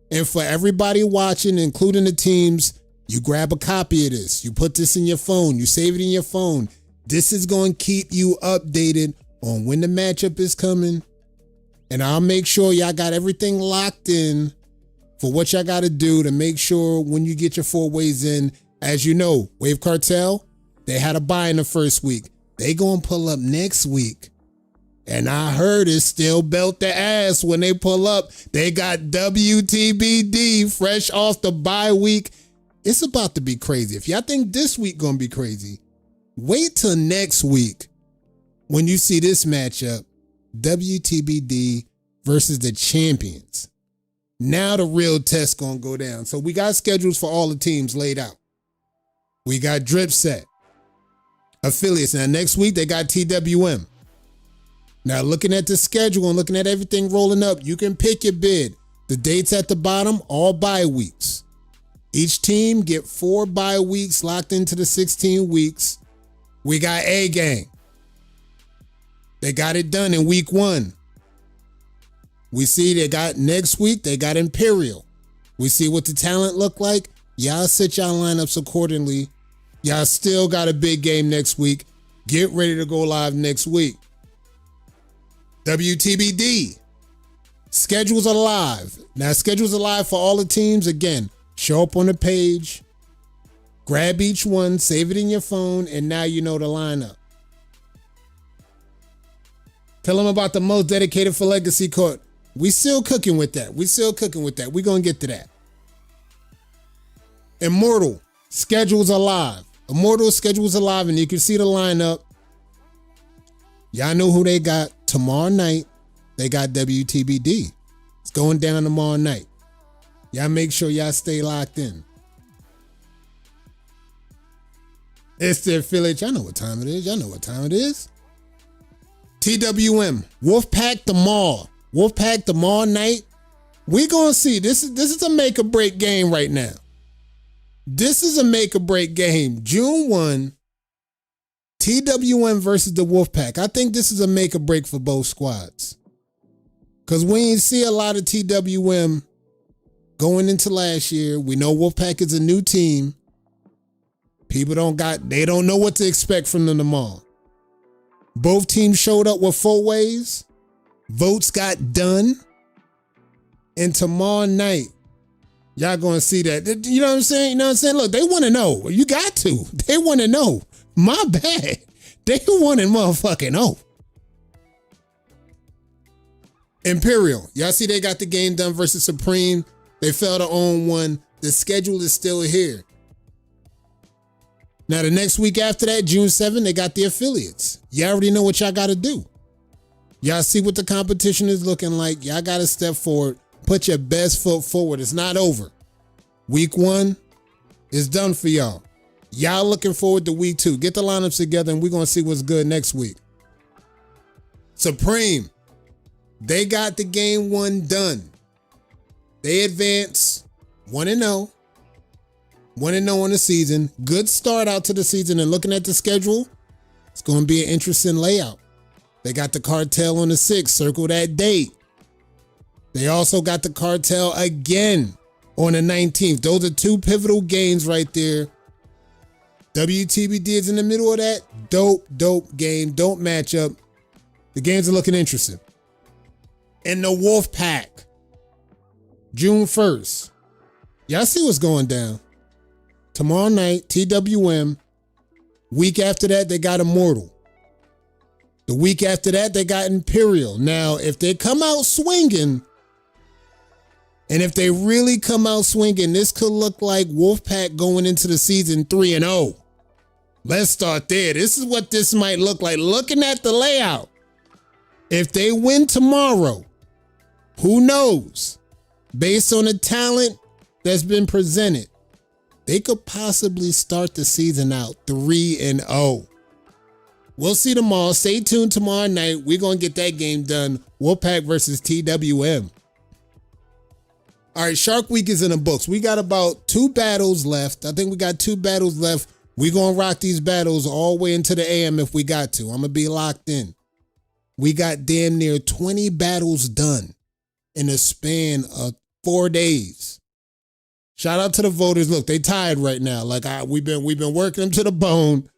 and for everybody watching, including the teams. You grab a copy of this, you put this in your phone, you save it in your phone. This is going to keep you updated on when the matchup is coming. And I'll make sure y'all got everything locked in for what y'all got to do to make sure when you get your 4-ways in. As you know, Wave Cartel, they had a bye in the first week. They going to pull up next week. And I heard it still belt the ass when they pull up. They got WTBD fresh off the bye week. It's about to be crazy. If y'all think this week going to be crazy, wait till next week when you see this matchup, WTBD versus the champions. Now the real test going to go down. So we got schedules for all the teams laid out. We got Drip Set, affiliates. Now next week they got TWM. Now looking at the schedule and looking at everything rolling up, you can pick your bid. The dates at the bottom, all bye weeks. Each team get 4 bye weeks locked into the 16 weeks. We got A-Gang. They got it done in week 1. We see they got next week, they got Imperial. We see what the talent look like. Y'all set y'all lineups accordingly. Y'all still got a big game next week. Get ready to go live next week. WTBD. Schedules are live. Now, schedules are live for all the teams. Again, show up on the page. Grab each one, save it in your phone, and now you know the lineup. Tell them about the most dedicated for Legacy Court. We still cooking with that. We're going to get to that. Immortal, schedules are live. Immortal schedules are live, and you can see the lineup. Y'all know who they got tomorrow night. They got WTBD. It's going down tomorrow night. Y'all make sure y'all stay locked in. It's the affiliate. Y'all know what time it is. TWM, Wolfpack tomorrow night. We're going to see. This is a make or break game right now. This is a make or break game. June 1, TWM versus the Wolfpack. I think this is a make or break for both squads. Because we didn't see a lot of TWM going into last year. We know Wolfpack is a new team. People they don't know what to expect from them tomorrow. Both teams showed up with 4-ways. Votes got done. And tomorrow night, y'all gonna see that. You know what I'm saying? Look, they want to know. You got to. They want to know. My bad. They want to motherfucking know. Imperial. Y'all see they got the game done versus Supreme. They fell to own one. The schedule is still here. Now, the next week after that, June 7, they got the affiliates. Y'all already know what y'all got to do. Y'all see what the competition is looking like. Y'all got to step forward. Put your best foot forward. It's not over. Week 1 is done for y'all. Y'all looking forward to week 2. Get the lineups together and we're going to see what's good next week. Supreme. They got the game 1 done. They advance 1-0. 1-0 on the season. Good start out to the season, and looking at the schedule, it's going to be an interesting layout. They got the cartel on the 6th. Circle that date. They also got the cartel again on the 19th. Those are 2 pivotal games right there. WTBD is in the middle of that. Dope game. Dope matchup. The games are looking interesting. And the Wolfpack. June 1st. Y'all see what's going down. Tomorrow night, TWM. Week after that, they got Immortal. The week after that, they got Imperial. Now, if they come out swinging And if they really come out swinging, this could look like Wolfpack going into the season 3-0. Let's start there. This is what this might look like. Looking at the layout, if they win tomorrow, who knows? Based on the talent that's been presented, they could possibly start the season out 3-0. We'll see tomorrow. Stay tuned tomorrow night. We're going to get that game done. Wolfpack versus TWM. All right, Shark Week is in the books. We got about 2 battles left. I think we got 2 battles left. We're going to rock these battles all the way into the AM if we got to. I'm going to be locked in. We got damn near 20 battles done in a span of 4 days. Shout out to the voters. Look, they tired right now. Like we've been working them to the bone.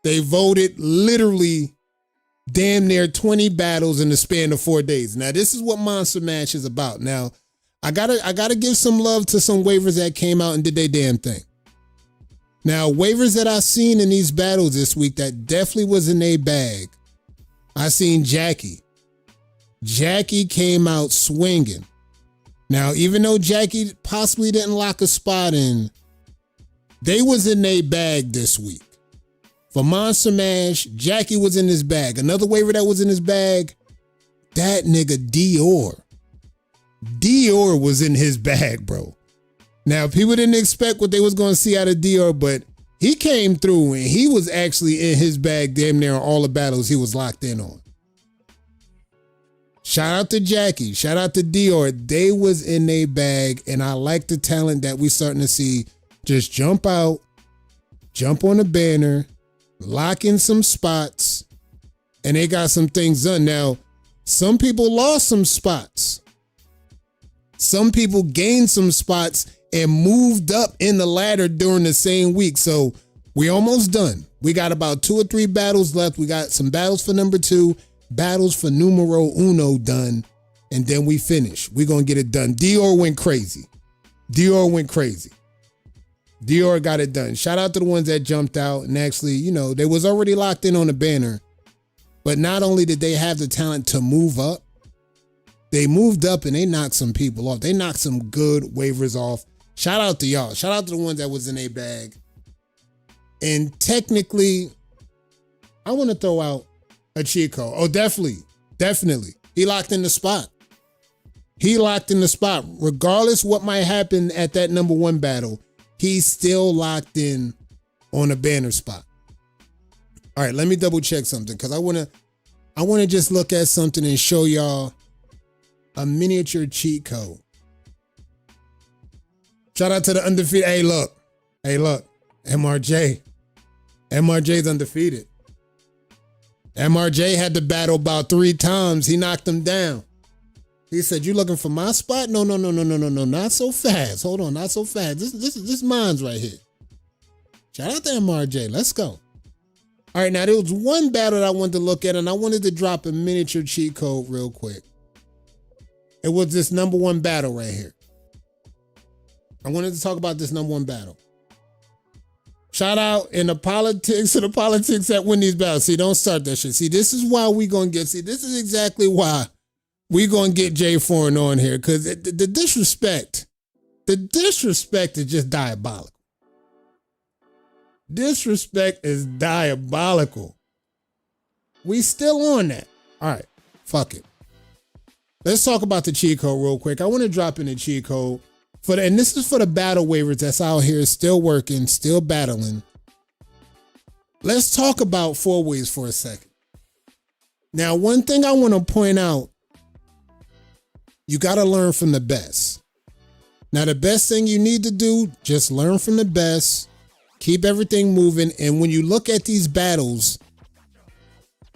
They voted literally damn near 20 battles in the span of 4 days. Now, this is what Monster Mash is about. Now, I gotta give some love to some waivers that came out and did their damn thing. Now, waivers that I seen in these battles this week that definitely was in their bag. I seen Jackie. Jackie came out swinging. Now, even though Jackie possibly didn't lock a spot in, they was in their bag this week. For Monster Mash, Jackie was in his bag. Another waiver that was in his bag, that nigga Dior. Dior was in his bag, bro. Now, people didn't expect what they was going to see out of Dior, but he came through and he was actually in his bag damn near on all the battles he was locked in on. Shout out to Jackie. Shout out to Dior. They was in their bag, and I like the talent that we starting to see just jump out, jump on the banner, lock in some spots, and they got some things done. Now, some people lost some spots. Some people gained some spots and moved up in the ladder during the same week. So we almost done. We got about 2 or 3 battles left. We got some battles for number 2, battles for numero uno done, and then we finish. We're going to get it done. Dior went crazy. Dior went crazy. Dior got it done. Shout out to the ones that jumped out and actually, you know, they was already locked in on the banner. But not only did they have the talent to move up, they moved up and they knocked some people off. They knocked some good waivers off. Shout out to y'all. Shout out to the ones that was in a bag. And technically, I want to throw out a cheat code. Oh, definitely. He locked in the spot. He locked in the spot. Regardless what might happen at that number 1 battle, he's still locked in on a banner spot. All right, let me double check something because I wanna just look at something and show y'all a miniature cheat code. Shout out to the undefeated. Hey, look, MRJ. MRJ's undefeated. MRJ had to battle about 3 times. He knocked him down. He said, "You looking for my spot? No, not so fast. Hold on, not so fast. This mine's right here." Shout out to MRJ. Let's go. All right, now there was one battle that I wanted to look at, and I wanted to drop a miniature cheat code real quick. It was this number 1 battle right here. I wanted to talk about this number 1 battle. Shout out in the politics to the politics that win these battles. See, don't start that shit. See, this is why we gonna get. See, this is exactly why we gonna get Jay Foreign on here, because the disrespect is just diabolical. Disrespect is diabolical. We still on that. All right, fuck it. Let's talk about the cheat code real quick. I want to drop in the cheat code and this is for the battle waivers that's out here still working, still battling. Let's talk about 4 ways for a second. Now, one thing I want to point out, you got to learn from the best. Now, the best thing you need to do, just learn from the best, keep everything moving, and when you look at these battles,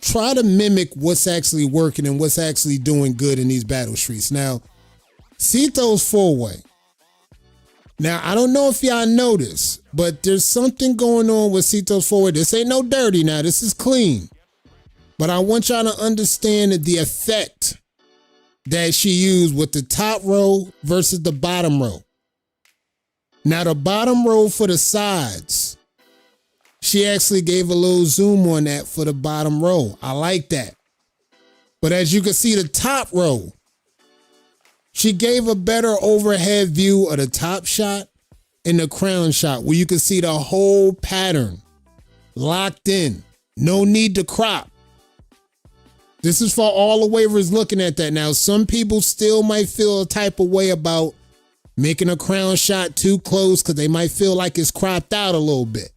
try to mimic what's actually working and what's actually doing good in these battle streets. Now, Cito's 4-way. Now, I don't know if y'all know this, but there's something going on with Cito's 4-way. This ain't no dirty now. This is clean. But I want y'all to understand the effect that she used with the top row versus the bottom row. Now, the bottom row for the sides, she actually gave a little zoom on that for the bottom row. I like that. But as you can see, the top row, She gave a better overhead view of the top shot and the crown shot where you can see the whole pattern locked in. No need to crop. This is for all the waivers looking at that. Now, some people still might feel a type of way about making a crown shot too close because they might feel like it's cropped out a little bit.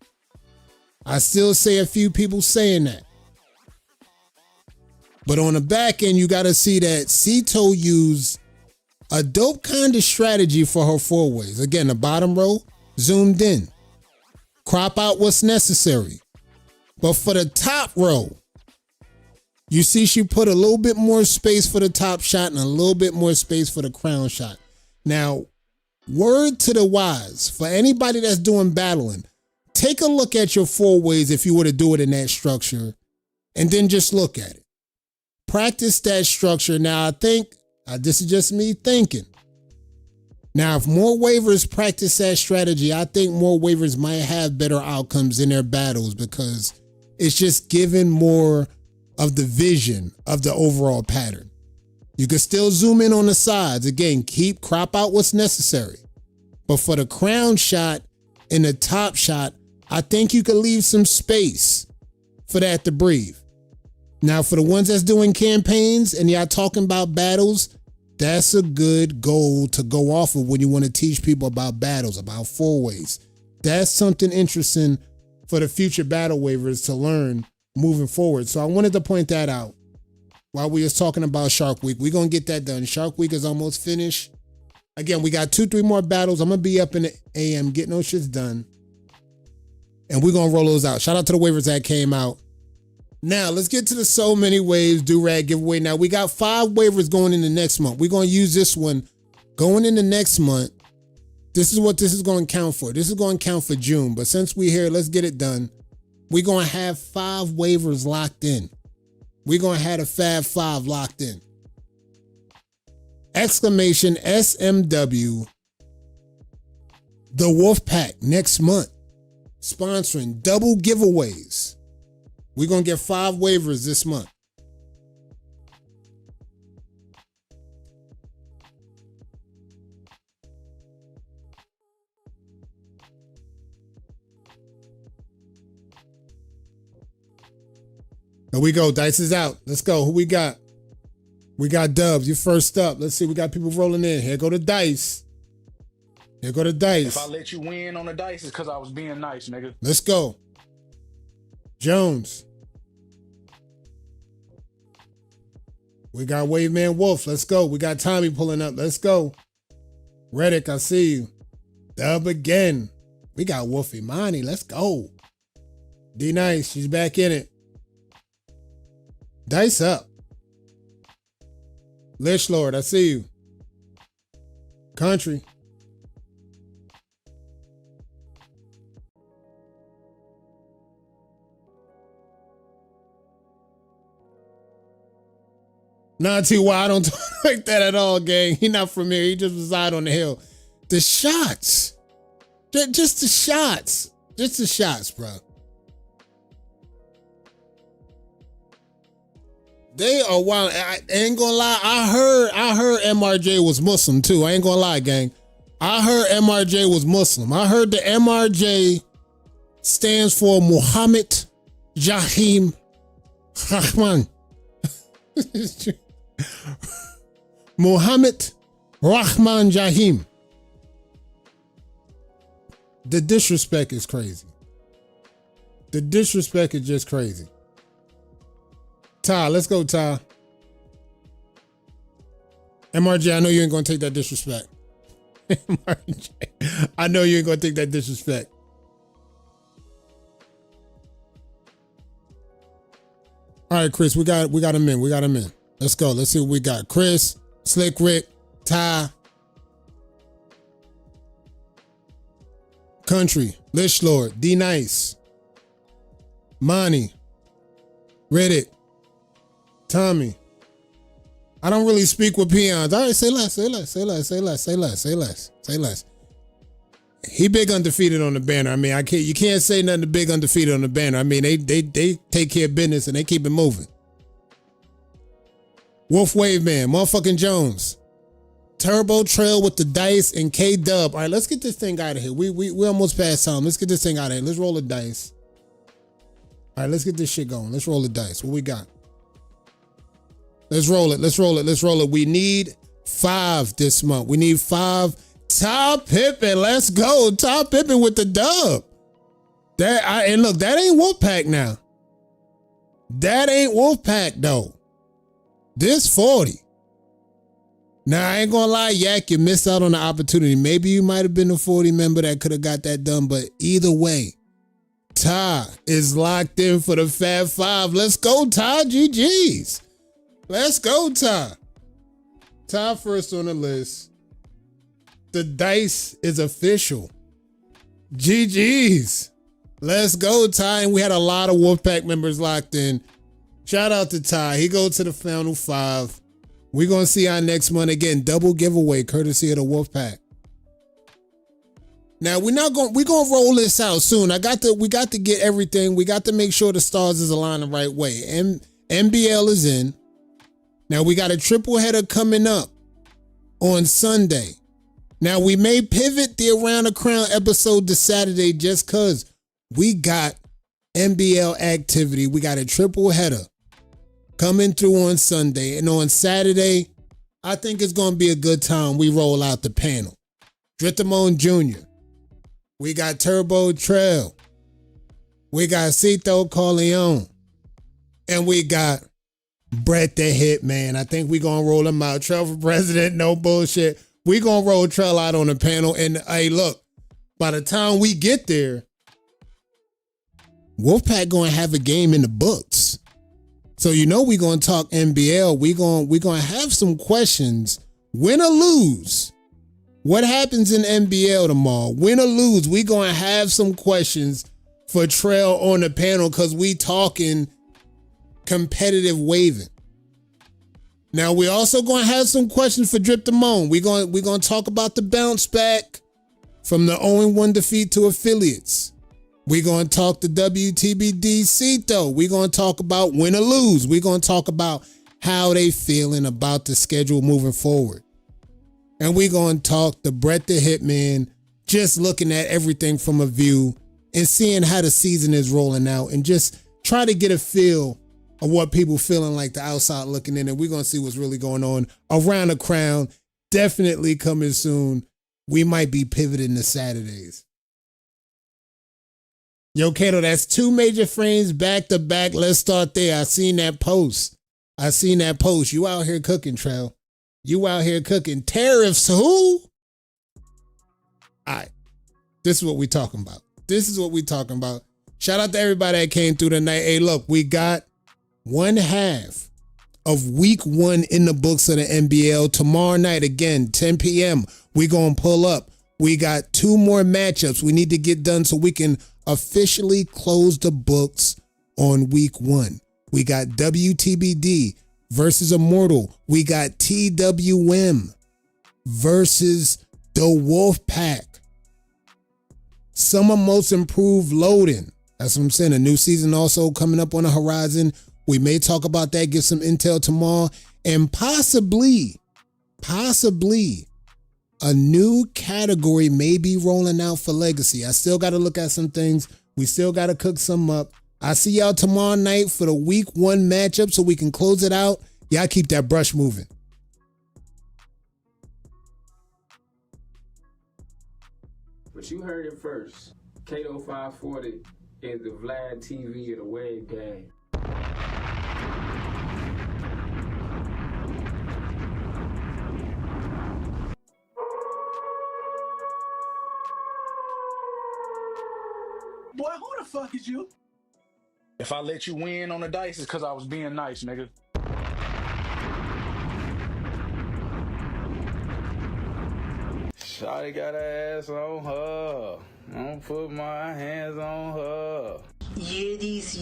I still see a few people saying that. But on the back end, you got to see that Sito used a dope kind of strategy for her four-ways. Again, the bottom row, zoomed in. Crop out what's necessary. But for the top row, you see she put a little bit more space for the top shot and a little bit more space for the crown shot. Now, word to the wise, for anybody that's doing battling, take a look at your four-ways if you were to do it in that structure, and then just look at it. Practice that structure. Now, I think, this is just me thinking. Now, if more waivers practice that strategy, I think more waivers might have better outcomes in their battles because it's just giving more of the vision of the overall pattern. You can still zoom in on the sides. Again, crop out what's necessary. But for the crown shot and the top shot, I think you could leave some space for that to breathe. Now, for the ones that's doing campaigns and y'all talking about battles, that's a good goal to go off of when you want to teach people about battles, about four-ways. That's something interesting for the future battle waivers to learn moving forward. So I wanted to point that out while we was talking about Shark Week. We're going to get that done. Shark Week is almost finished. Again, we got 2-3 more battles. I'm going to be up in the AM getting those shits done. And we're going to roll those out. Shout out to the waivers that came out. Now, let's get to the So Many Waves Do-Rag giveaway. Now, we got 5 waivers going into next month. We're going to use this one going into next month. This is what this is going to count for. This is going to count for June. But since we're here, let's get it done. We're going to have 5 waivers locked in. We're going to have the Fab 5 locked in. Exclamation SMW. The Wolf Pack next month. Sponsoring double giveaways. We're going to get 5 waivers this month. Here we go. Dice is out. Let's go. Who we got? We got Dubs. You first up. Let's see. We got people rolling in. Here go the dice. Here go the dice. If I let you win on the dice, it's because I was being nice, nigga. Let's go. Jones. We got Waveman Wolf. Let's go. We got Tommy pulling up. Let's go. Reddick, I see you. Dub again. We got Wolf Imani. Let's go. D Nice, she's back in it. Dice up. Lish Lord, I see you. Country. Not too wild. I don't talk like that at all, gang. He not from here. He just reside on the hill. The shots. Just the shots. Just the shots, bro. They are wild. I ain't gonna lie. I heard MRJ was Muslim too. I ain't gonna lie, gang. I heard MRJ was Muslim. I heard the MRJ stands for Muhammad Jahim Rahman. Muhammad Rahman Jahim. The disrespect is crazy. The disrespect is just crazy. Ty, let's go, Ty. MRJ, I know you ain't gonna take that disrespect. MRJ, I know you ain't gonna take that disrespect. All right, Chris, we got him in. We got him in. Let's go. Let's see what we got. Chris, Slick Rick, Ty, Country, Lish Lord, D Nice, Monty, Reddit, Tommy. I don't really speak with peons. All right, say less, say less, say less, say less, say less, say less, say less. He big undefeated on the banner. I mean, you can't say nothing to big undefeated on the banner. I mean, they take care of business and they keep it moving. Wolf Wave Man, motherfucking Jones. Turbo Trail with the dice and K-Dub. All right, let's get this thing out of here. We almost past time. Let's get this thing out of here. Let's roll the dice. All right, let's get this shit going. Let's roll the dice. What we got? Let's roll it. Let's roll it. Let's roll it. We need 5 this month. We need 5. Todd Pippen. Let's go. Todd Pippen with the dub. And look, that ain't Wolfpack now. That ain't Wolfpack though. This 40. Now, I ain't gonna lie, Yak, you missed out on the opportunity. Maybe you might have been the 40 member that could have got that done, but either way, Ty is locked in for the Fab 5. Let's go, Ty. GG's. Let's go, Ty. Ty first on the list. The dice is official. GG's. Let's go, Ty. And we had a lot of Wolfpack members locked in. Shout out to Ty. He goes to the final 5. We're going to see our next month again. Double giveaway courtesy of the Wolfpack. Now we're going to roll this out soon. We got to get everything. We got to make sure the stars is aligned the right way. NBL is in. Now we got a triple header coming up on Sunday. Now we may pivot the Around the Crown episode to Saturday just cause we got NBL activity. We got a triple header coming through on Sunday. And on Saturday, I think it's going to be a good time. We roll out the panel. Drittamone Jr. We got Turbo Trail. We got Cito Corleone. And we got Brett the Hitman. I think we're going to roll him out. Trail for president, no bullshit. We're going to roll Trail out on the panel. And hey, look, by the time we get there, Wolfpack going to have a game in the books. So you know we're going to talk NBL. We're going to have some questions. Win or lose. What happens in NBL tomorrow? Win or lose, we're going to have some questions for Trail on the panel because we talking competitive waving. Now we also going to have some questions for Drip Damone. We're going to talk about the bounce back from the 0-1 defeat to affiliates. We're going to talk the WTBD Cito. We're going to talk about win or lose. We're going to talk about how they feeling about the schedule moving forward. And we're going to talk the Brett the Hitman, just looking at everything from a view and seeing how the season is rolling out and just try to get a feel of what people feeling like the outside looking in. And we're going to see what's really going on around the crown. Definitely coming soon. We might be pivoting to Saturdays. Yo, Kato, that's 2 major frames back to back. Let's start there. I seen that post. You out here cooking, Trail. You out here cooking. Tariffs, who? All right. This is what we talking about. Shout out to everybody that came through tonight. Hey, look, we got 1/2 of week 1 in the books of the NBL. Tomorrow night, again, 10 p.m., we going to pull up. We got 2 more matchups we need to get done so we can officially close the books on week 1. We got WTBD versus Immortal. We got TWM versus the Wolfpack. Summer Most Improved Loading. That's what I'm saying. A new season also coming up on the horizon. We may talk about that, get some intel tomorrow, and possibly a new category may be rolling out for Legacy. I still got to look at some things. We still got to cook some up. I see y'all tomorrow night for the week 1 matchup so we can close it out. Y'all keep that brush moving. But you heard it first. Kato 540 is the Vlad TV of the Wave Gang. Boy, who the fuck is you? If I let you win on the dice, it's because I was being nice, nigga. Shawty got her ass on her. Don't put my hands on her. Yiddies.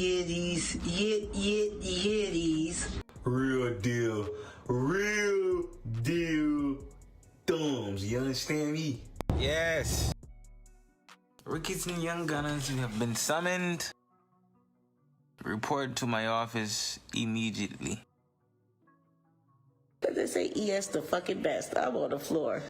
Real deal thumbs, you understand me? Yes. Rookies and young gunners, you have been summoned. Report to my office immediately. But they say ES the fucking best. I'm on the floor.